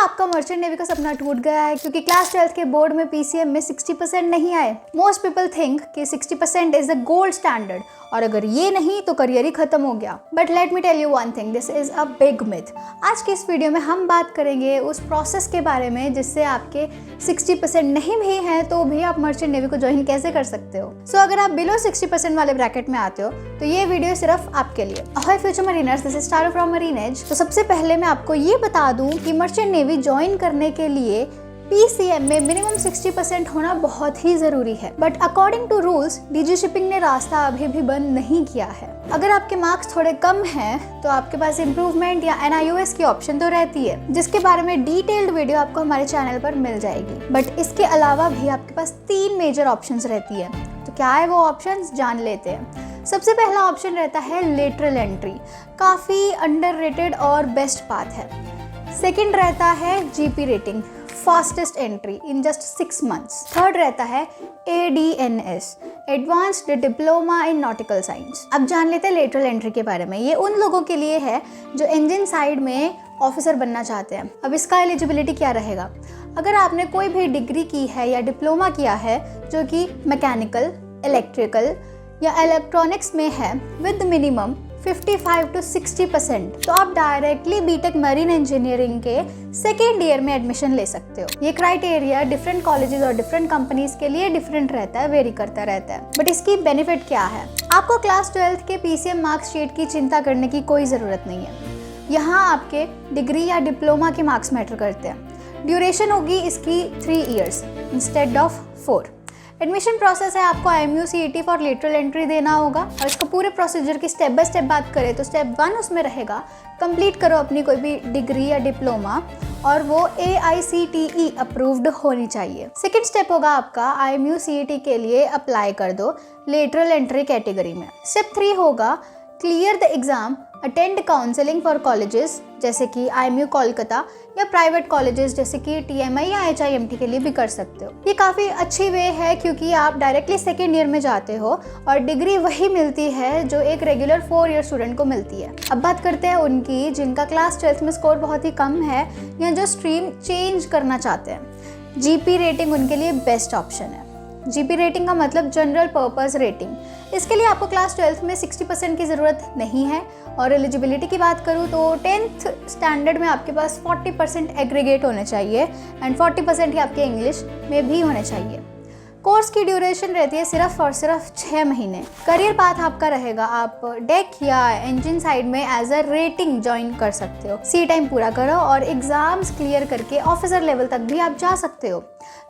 आपका merchant navy का सपना टूट गया है क्योंकि क्लास 12th के बोर्ड में पीसीएम में 60% नहीं आए? मोस्ट पीपल थिंक कि 60% इज द गोल्ड स्टैंडर्ड और अगर ये नहीं तो करियर ही खत्म हो गया। But let me tell you one thing, this is a big myth. आज की इस वीडियो में हम बात करेंगे उस प्रोसेस के बारे में जिससे आपके 60% नहीं भी हैं तो भी आप मर्चेंट नेवी को ज्वाइन कैसे कर सकते हो। सो अगर आप बिलो 60% वाले ब्रैकेट में आते हो तो ये वीडियो सिर्फ आपके लिए। Ahoy future mariners, this is Taro from Marine Edge. तो सबसे पहले मैं आपको ये बता दूं कि मर्चेंट नेवी ज्वाइन करने के लिए पीसीएम में मिनिमम 60% होना बहुत ही जरूरी है। But according to rules DG shipping ने रास्ता अभी भी बंद नहीं किया है। अगर आपके मार्क्स थोड़े कम हैं तो आपके पास इम्प्रूवमेंट या NIOS की ऑप्शन तो रहती है, जिसके बारे में डिटेल्ड वीडियो आपको हमारे चैनल पर मिल जाएगी। बट इसके अलावा भी आपके पास 3 मेजर ऑप्शंस रहती है। तो क्या है वो ऑप्शंस, जान लेते हैं। सबसे पहला ऑप्शन रहता है लेटरल एंट्री, काफ़ी अंडररेटेड और बेस्ट पाथ है। सेकंड रहता है GP rating, fastest entry in just 6 months. Third रहता है ADNS, advanced diploma in nautical science. अब जान लेते हैं लेटरल एंट्री के बारे में। ये उन लोगों के लिए है जो इंजन साइड में ऑफिसर बनना चाहते हैं। अब इसका एलिजिबिलिटी क्या रहेगा? अगर आपने कोई भी डिग्री की है या डिप्लोमा किया है जो कि मैकेनिकल, इलेक्ट्रिकल या इलेक्ट्रॉनिक्स में है विद मिनिमम 55 to 60%, तो आप डायरेक्टली बीटेक मरीन इंजीनियरिंग के सेकेंड ईयर में एडमिशन ले सकते हो। ये क्राइटेरिया डिफरेंट कॉलेजेस और डिफरेंट कंपनीज के लिए डिफरेंट रहता है, वेरी करता रहता है। बट इसकी बेनिफिट क्या है? आपको क्लास 12th के पीसीएम मार्क्सशीट की चिंता करने की कोई ज़रूरत नहीं है। यहाँ आपके डिग्री या डिप्लोमा के मार्क्स मैटर करते हैं। ड्यूरेशन होगी इसकी 3 years instead of 4। Admission process है, आपको IMU CET for lateral entry देना होगा। और इसका पूरे प्रोसीजर की स्टेप बाय स्टेप बात करें तो स्टेप 1 उसमें रहेगा कंप्लीट करो अपनी कोई भी डिग्री या डिप्लोमा और वो AICTE अप्रूव्ड होनी चाहिए। सेकेंड स्टेप होगा आपका IMU CET के लिए अप्लाई कर दो लेटरल एंट्री कैटेगरी में। स्टेप 3 होगा clear the exam, attend counselling for colleges जैसे कि IMU कोलकाता या प्राइवेट कॉलेजेस जैसे कि TMI या HIMT के लिए भी कर सकते हो। ये काफ़ी अच्छी वे है क्योंकि आप डायरेक्टली सेकेंड ईयर में जाते हो और डिग्री वही मिलती है जो एक रेगुलर 4 ईयर स्टूडेंट को मिलती है। अब बात करते हैं उनकी जिनका क्लास 12th में स्कोर बहुत ही कम है या जो स्ट्रीम चेंज करना चाहते हैं। GP रेटिंग उनके लिए बेस्ट ऑप्शन है। GP रेटिंग का मतलब जनरल पर्पस रेटिंग। इसके लिए आपको क्लास 12th में 60% की ज़रूरत नहीं है। और एलिजिबिलिटी की बात करूँ तो 10th स्टैंडर्ड में आपके पास 40% एग्रीगेट होने चाहिए एंड 40% ही आपके इंग्लिश में भी होने चाहिए। कोर्स की ड्यूरेशन रहती है सिर्फ और सिर्फ 6 महीने। करियर पाथ आपका रहेगा, आप डेक या इंजन साइड में एज अ रेटिंग ज्वाइन कर सकते हो। सी टाइम पूरा करो और एग्जाम्स क्लियर करके ऑफिसर लेवल तक भी आप जा सकते हो।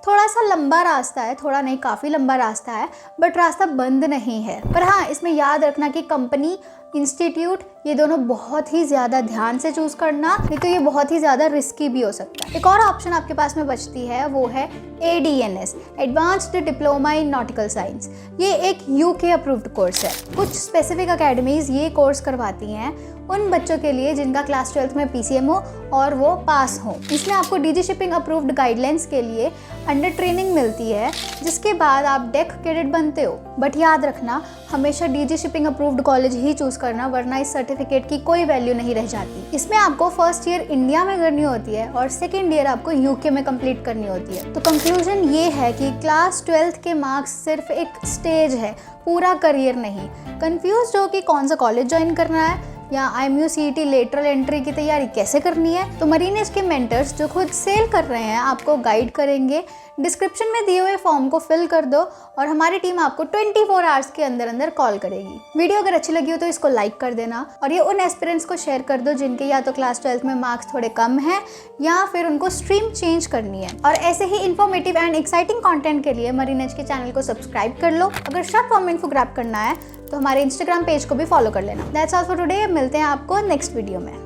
थोड़ा सा लंबा रास्ता है, थोड़ा नहीं काफ़ी लंबा रास्ता है, बट रास्ता बंद नहीं है। पर हाँ, इसमें याद रखना कि कंपनी, इंस्टीट्यूट ये दोनों बहुत ही ज़्यादा ध्यान से चूज़ करना, नहीं तो ये बहुत ही ज़्यादा रिस्की भी हो सकता है। एक और ऑप्शन आपके पास में बचती है, वो है ADNS, advanced diploma in nautical science. ये एक UK अप्रूव्ड कोर्स है। कुछ स्पेसिफिक अकेडमीज़ ये कोर्स करवाती हैं उन बच्चों के लिए जिनका क्लास 12th में PCM हो और वो पास हो। इसमें आपको डीजी शिपिंग अप्रूव्ड गाइडलाइंस के लिए अंडर ट्रेनिंग मिलती है, जिसके बाद आप डेक कैडेट बनते हो। बट याद रखना, हमेशा डीजी शिपिंग अप्रूव्ड कॉलेज ही चूज़ करना, वरना इस सर्टिफिकेट की कोई वैल्यू नहीं रह जाती। इसमें आपको फर्स्ट ईयर इंडिया में करनी होती है और सेकेंड ईयर आपको UK में कंप्लीट करनी होती है। तो कंक्लूजन ये है कि क्लास 12th के मार्क्स सिर्फ एक स्टेज है, पूरा करियर नहीं। कंफ्यूज हो कि कौन सा कॉलेज ज्वाइन करना है या IMU CET लेटरल एंट्री की तैयारी कैसे करनी है, तो मरीन एज के मेंटर्स जो खुद सेल कर रहे हैं आपको गाइड करेंगे। डिस्क्रिप्शन में दिए हुए फॉर्म को फिल कर दो और हमारी टीम आपको 24 आवर्स के अंदर अंदर कॉल करेगी। वीडियो अगर अच्छी लगी हो तो इसको लाइक कर देना और ये उन एस्पिरेंट्स को शेयर कर दो जिनके या तो क्लास 12th में मार्क्स थोड़े कम हैं या फिर उनको स्ट्रीम चेंज करनी है। और ऐसे ही इन्फॉर्मेटिव एंड एक्साइटिंग कंटेंट के लिए मरीन एज के चैनल को सब्सक्राइब कर लो। अगर शॉर्ट फॉर्म इन्फो ग्रैब करना है तो हमारे इंस्टाग्राम पेज को भी फॉलो कर लेना। That's all for today. मिलते हैं आपको नेक्स्ट वीडियो में।